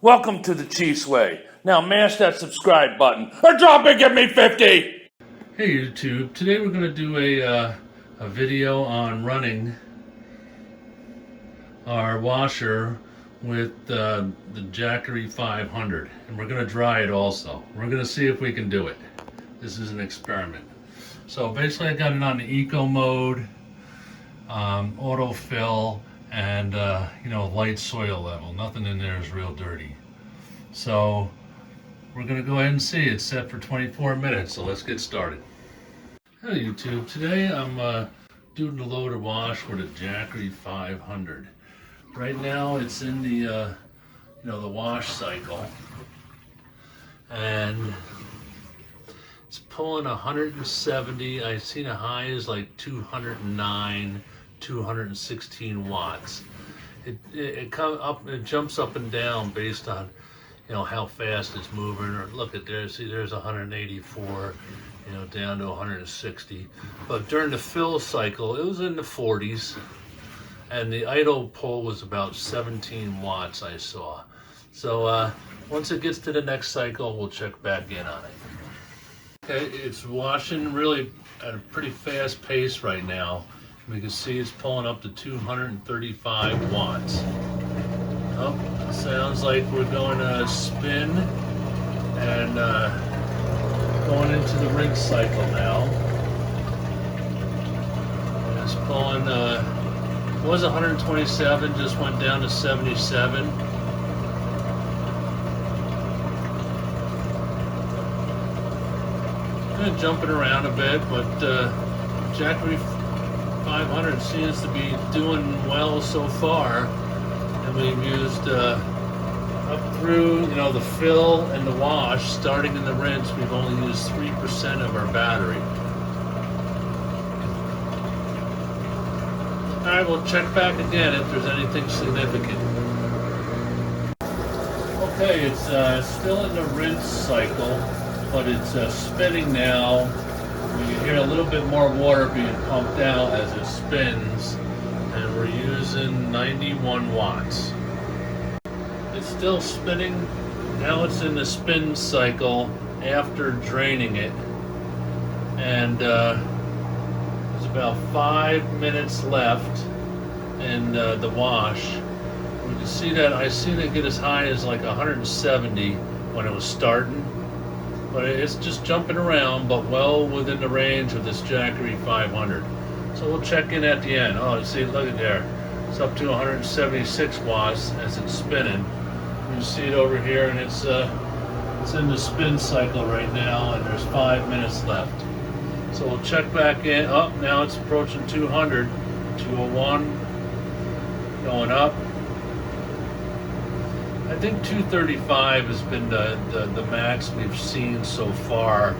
Welcome to the Chiefs Way. Now mash that subscribe button or drop and give me 50! Hey YouTube, today we're going to do a video on running our washer with the Jackery 500, and we're going to dry it also. We're going to see if we can do it. This is an experiment. So basically I got it on the eco mode, autofill, and light soil level. Nothing in there is real dirty. So we're going to go ahead and see. It's set for 24 minutes, so let's get started. Hey YouTube, today I'm doing the loader wash with a Jackery 500. Right now it's in the the wash cycle, and it's pulling 170. I've seen a high is like 209, 216 watts. It comes up, it jumps up and down based on how fast it's moving. Or look at there, see there's 184, down to 160. But during the fill cycle, it was in the 40s, and the idle pull was about 17 watts I saw. So once it gets to the next cycle, we'll check back in on it. Okay, it's washing really at a pretty fast pace right now. We can see it's pulling up to 235 watts. Oh, sounds like we're going to spin and going into the rinse cycle now. It's pulling, was 127, just went down to 77. Kind of jumping around a bit, but Jackery 500 seems to be doing well so far. And we've used up through the fill and the wash, starting in the rinse, we've only used 3% of our battery. Alright, we'll check back again if there's anything significant. Okay, it's still in the rinse cycle, but it's spinning now. You hear a little bit more water being pumped out as it spins, and we're using 91 watts. It's still spinning. Now it's in the spin cycle after draining it, and there's about 5 minutes left in the wash. We can see that I seen it get as high as like 170 when it was starting. But it's just jumping around, but well within the range of this Jackery 500. So we'll check in at the end. Oh, see, look at there. It's up to 176 watts as it's spinning. You see it over here, and it's in the spin cycle right now, and there's 5 minutes left. So we'll check back in. Oh, now it's approaching 200, 201, going up. I think 235 has been the max we've seen so far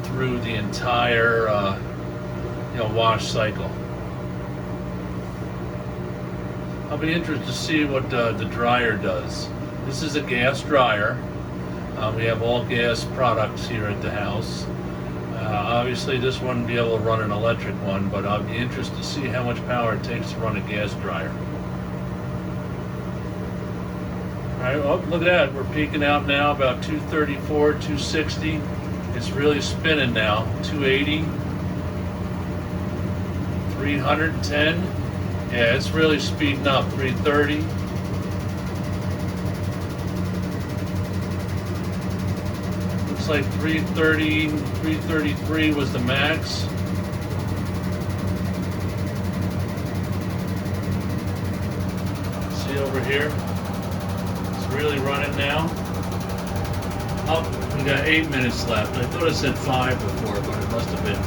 through the entire wash cycle. I'll be interested to see what the dryer does. This is a gas dryer. We have all gas products here at the house. Obviously this wouldn't be able to run an electric one, but I'll be interested to see how much power it takes to run a gas dryer. Alright, well, look at that. We're peaking out now about 234, 260. It's really spinning now. 280, 310. Yeah, it's really speeding up. 330. Looks like 330, 333 was the max. See over here? Really running now. Oh, we got 8 minutes left. I thought I said 5 before, but it must have been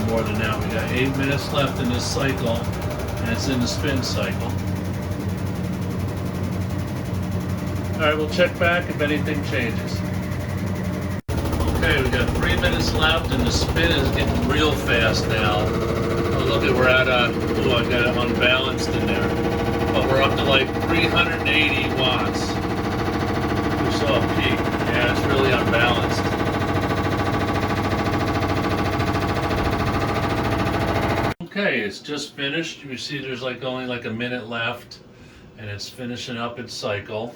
more than that. We got 8 minutes left in this cycle, and it's in the spin cycle. Alright, we'll check back if anything changes. Okay, we got 3 minutes left, and the spin is getting real fast now. Oh, look at, we're at I got it unbalanced in there. But we're up to like 380 watts. A peak. Yeah, it's really unbalanced. Okay, it's just finished. You see there's only like a minute left, and it's finishing up its cycle.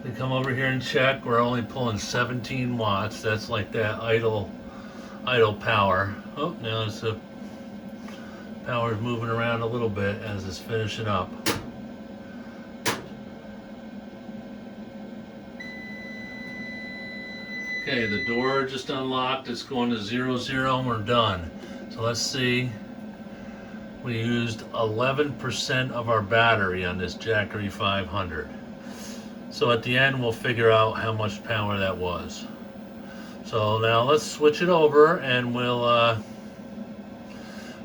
We come over here and check. We're only pulling 17 watts. That's like that idle power. Oh, now it's the power's moving around a little bit as it's finishing up. Okay, the door just unlocked. It's going to 0, 0, and we're done. So let's see. We used 11% of our battery on this Jackery 500. So at the end, we'll figure out how much power that was. So now let's switch it over and we'll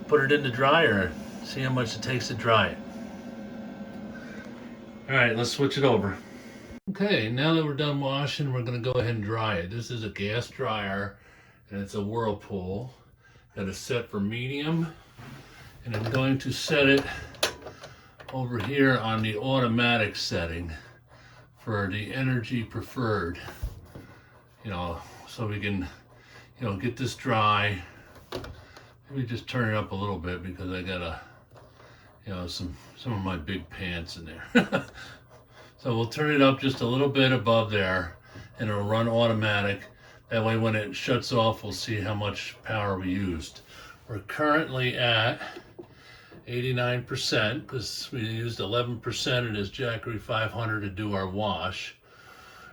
put it in the dryer, see how much it takes to dry it. All right, let's switch it over. Okay, now that we're done washing, we're gonna go ahead and dry it. This is a gas dryer and it's a Whirlpool. Got it set for medium, and I'm going to set it over here on the automatic setting for the energy preferred, so we can, get this dry. Let me just turn it up a little bit because I got some of my big pants in there. So we'll turn it up just a little bit above there and it'll run automatic. That way when it shuts off, we'll see how much power we used. We're currently at 89% because we used 11% of this Jackery 500 to do our wash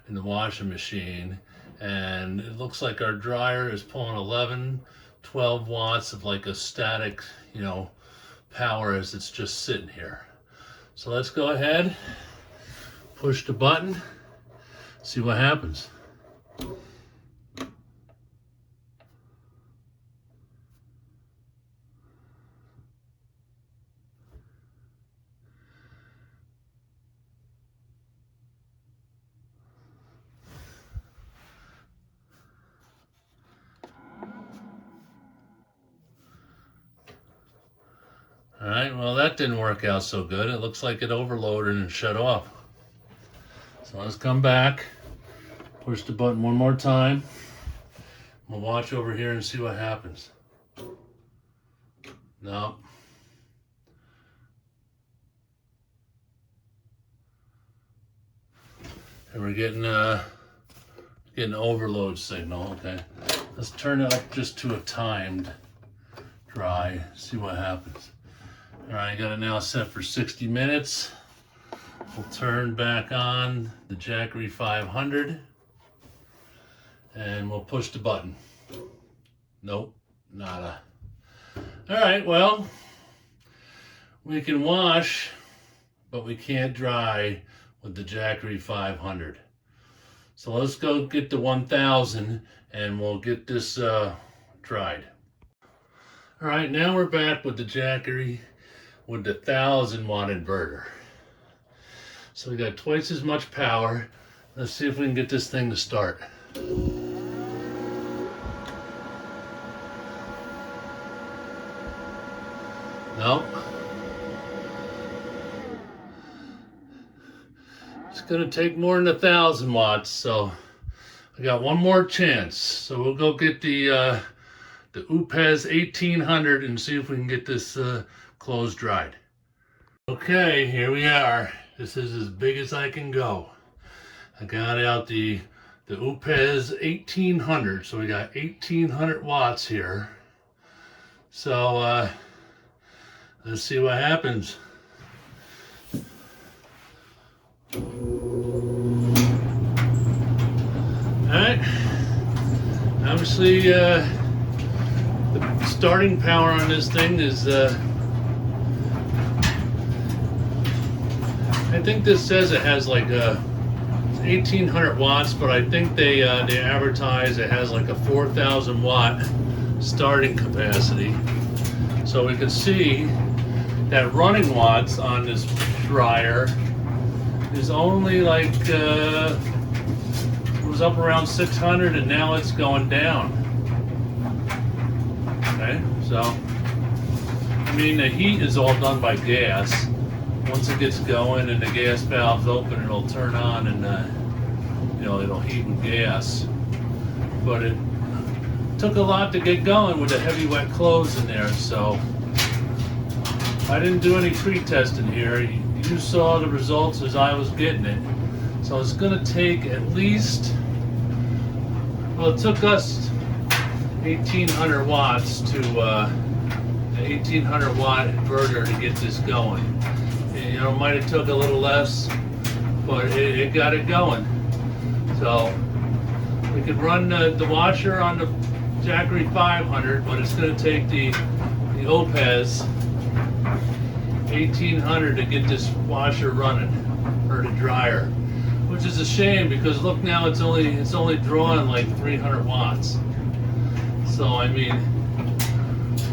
in the washing machine. And it looks like our dryer is pulling 11, 12 watts of like a static, power as it's just sitting here. So let's go ahead, push the button, see what happens. All right, well that didn't work out so good. It looks like it overloaded and shut off. So let's come back, push the button one more time. We'll watch over here and see what happens. No. And we're getting an overload signal, okay. Let's turn it up just to a timed dry, see what happens. All right, I got it now set for 60 minutes. We'll turn back on the Jackery 500 and we'll push the button. Nope, nada. All right, well, we can wash, but we can't dry with the Jackery 500. So let's go get the 1000 and we'll get this dried. All right, now we're back with the Jackery with the 1000-watt inverter. So we got twice as much power. Let's see if we can get this thing to start. Nope. It's gonna take more than 1000 watts, so I got one more chance. So we'll go get the UPEZ 1800 and see if we can get this clothes dried. Okay, here we are. This is as big as I can go. I got out the UPEZ 1800, so we got 1800 watts here. So let's see what happens. Alright, obviously the starting power on this thing is I think this says it has like 1800 watts, but I think they advertise it has like a 4000 watt starting capacity. So we can see that running watts on this dryer is only like it was up around 600 and now it's going down. Okay, so I mean the heat is all done by gas. Once it gets going and the gas valve's open, it'll turn on and it'll heat with gas. But it took a lot to get going with the heavy wet clothes in there, so I didn't do any pre-testing here. You saw the results as I was getting it. So it's going to take at least, well, it took us 1,800 watts to an 1,800 watt inverter to get this going. You know, it might have took a little less, but it got it going. So we could run the washer on the Jackery 500, but it's going to take the Opez 1,800 to get this washer running, or the dryer, which is a shame because look now it's only drawing like 300 watts. So I mean,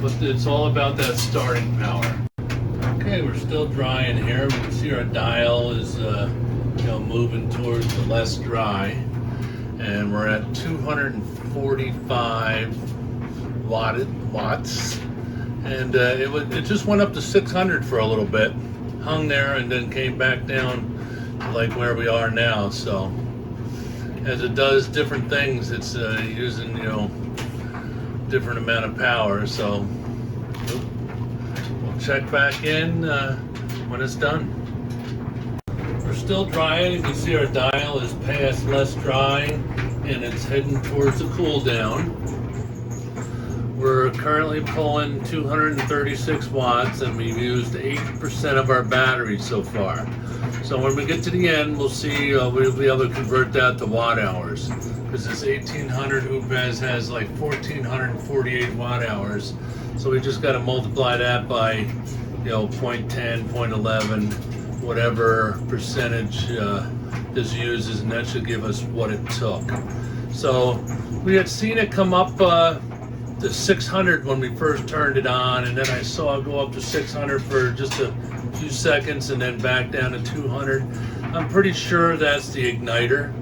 but it's all about that starting power. Okay, we're still drying here. We can see our dial is moving towards the less dry, and we're at 245 watts. And it just went up to 600 for a little bit, hung there, and then came back down to like where we are now. So as it does different things, it's using different amount of power. So we'll check back in when it's done. We're still drying. You can see our dial is past less dry, and it's heading towards the cool down. We're currently pulling 236 watts, and we've used 8% of our battery so far. So when we get to the end, we'll see, we'll be able to convert that to watt hours. Because this 1,800 Opez has like 1,448 watt hours. So we just got to multiply that by, 0.10, 0.11, whatever percentage this uses, and that should give us what it took. So we had seen it come up to 600 when we first turned it on, and then I saw it go up to 600 for just a few seconds and then back down to 200. I'm pretty sure that's the igniter.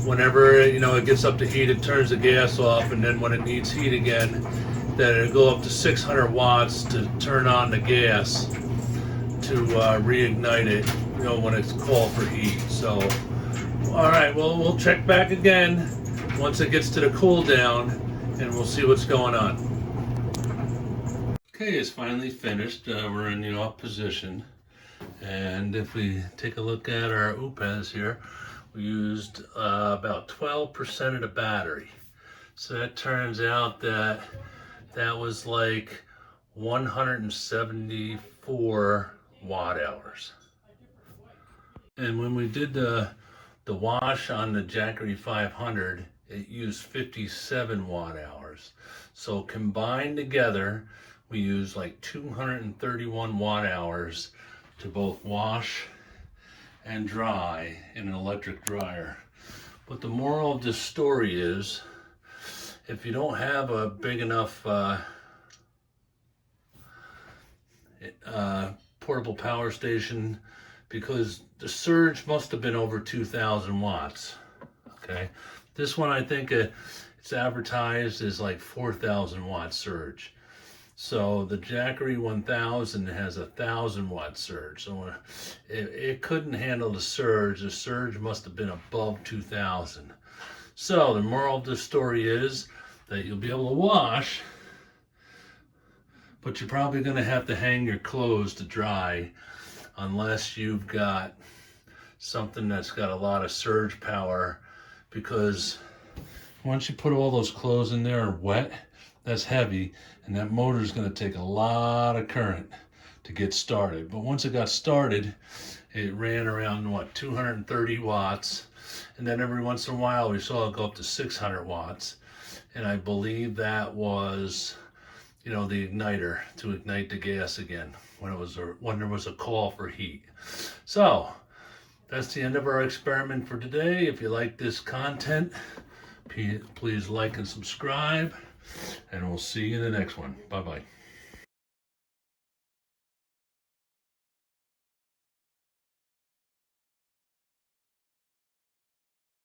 Whenever it gets up to heat, it turns the gas off, and then when it needs heat again, that it'll go up to 600 watts to turn on the gas to reignite it, when it's called for heat. So, all right, well, we'll check back again once it gets to the cool down, and we'll see what's going on. Okay, it's finally finished. We're in the off position, and if we take a look at our Opez here, we used about 12% of the battery. So that turns out that was like 174 watt hours. And when we did the wash on the Jackery 500, it used 57 watt hours. So combined together, we used like 231 watt hours to both wash and dry in an electric dryer. But the moral of this story is, if you don't have a big enough portable power station, because the surge must have been over 2,000 watts. Okay, this one I think it's advertised as like 4,000 watt surge. So the Jackery 1000 has 1,000 watt surge. So it couldn't handle the surge. The surge must have been above 2,000. So the moral of this story is that you'll be able to wash, but you're probably going to have to hang your clothes to dry unless you've got something that's got a lot of surge power, because once you put all those clothes in there wet, that's heavy, and that motor is going to take a lot of current to get started. But once it got started, it ran around 230 watts, and then every once in a while we saw it go up to 600 watts, and I believe that was the igniter to ignite the gas again when there was a call for heat. So that's the end of our experiment for today. If you like this content, please like and subscribe, and we'll see you in the next one. Bye-bye.